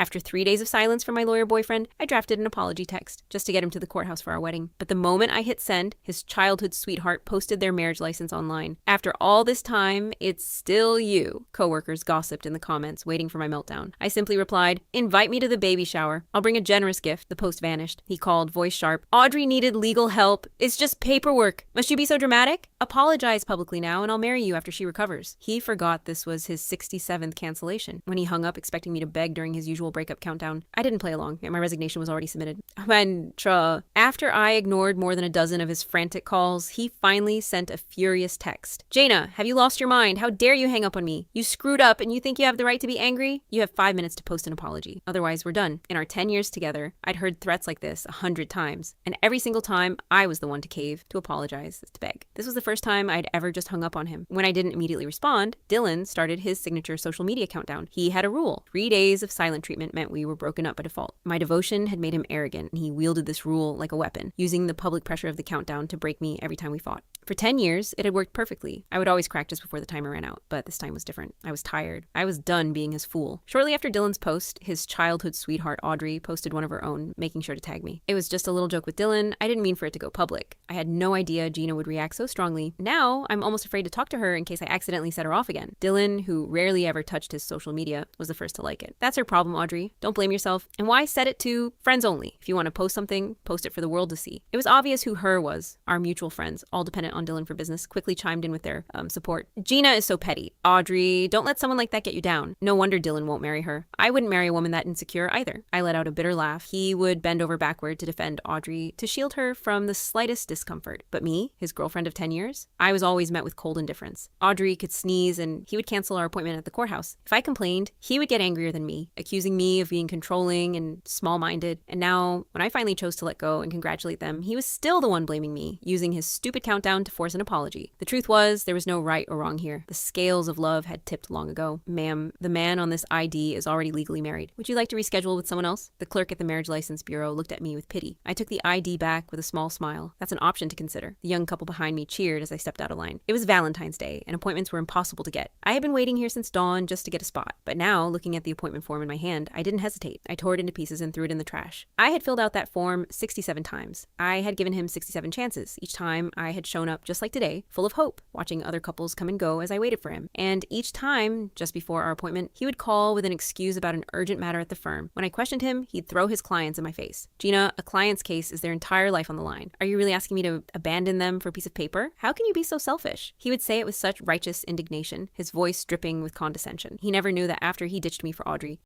After 3 days of silence from my lawyer boyfriend, I drafted an apology text just to get him to the courthouse for our wedding. But the moment I hit send, his childhood sweetheart posted their marriage license online. After all this time, it's still you, coworkers gossiped in the comments, waiting for my meltdown. I simply replied, invite me to the baby shower. I'll bring a generous gift. The post vanished. He called, voice sharp, Audrey needed legal help. It's just paperwork. Must you be so dramatic? Apologize publicly now and I'll marry you after she recovers. He forgot this was his 67th cancellation. When he hung up expecting me to beg during his usual breakup countdown, I didn't play along and my resignation was already submitted. After I ignored more than a dozen of his frantic calls, he finally sent a furious text. Jaina, have you lost your mind? How dare you hang up on me? You screwed up and you think you have the right to be angry? You have 5 minutes to post an apology. Otherwise, we're done. In our 10 years together, I'd heard threats like this 100 times. And every single time, I was the one to cave, to apologize, to beg. This was the first time I'd ever just hung up on him. When I didn't immediately respond, Dylan started his signature social media countdown. He had a rule. 3 days of silent treatment meant we were broken up by default. My devotion had made him arrogant, and he wielded this rule like a weapon, using the public pressure of the countdown to break me every time we fought. For 10 years, it had worked perfectly. I would always crack just before the timer ran out, but this time was different. I was tired. I was done being his fool. Shortly after Dylan's post, his childhood sweetheart Audrey posted one of her own, making sure to tag me. It was just a little joke with Dylan. I didn't mean for it to go public. I had no idea Gina would react so strongly. Now, I'm almost afraid to talk to her in case I accidentally set her off again. Dylan, who rarely ever touched his social media, was the first to like it. That's her problem, Audrey. Don't blame yourself. And why set it to friends only? If you want to post something, post it for the world to see. It was obvious who her was. Our mutual friends, all dependent on Dylan for business, quickly chimed in with their support. Gina is so petty. Audrey, don't let someone like that get you down. No wonder Dylan won't marry her. I wouldn't marry a woman that insecure either. I let out a bitter laugh. He would bend over backward to defend Audrey, to shield her from the slightest discomfort. But me, his girlfriend of 10 years, I was always met with cold indifference. Audrey could sneeze and he would cancel our appointment at the courthouse. If I complained, he would get angrier than me, accusing me of being controlling and small-minded. And now, when I finally chose to let go and congratulate them, he was still the one blaming me, using his stupid countdown to force an apology. The truth was, there was no right or wrong here. The scales of love had tipped long ago. Ma'am, the man on this ID is already legally married. Would you like to reschedule with someone else? The clerk at the Marriage License Bureau looked at me with pity. I took the ID back with a small smile. That's an option to consider. The young couple behind me cheered as I stepped out of line. It was Valentine's Day, and appointments were impossible to get. I had been waiting here since dawn just to get a spot. But now, looking at the appointment form in my hand, I didn't hesitate. I tore it into pieces and threw it in the trash. I had filled out that form 67 times. I had given him 67 chances. Each time, I had shown up just like today, full of hope, watching other couples come and go as I waited for him. And each time, just before our appointment, he would call with an excuse about an urgent matter at the firm. When I questioned him, he'd throw his clients in my face. Gina, a client's case is their entire life on the line. Are you really asking me to abandon them for a piece of paper? How can you be so selfish? He would say it with such righteous indignation, his voice dripping with condescension. He never knew that after he ditched me for Audrey,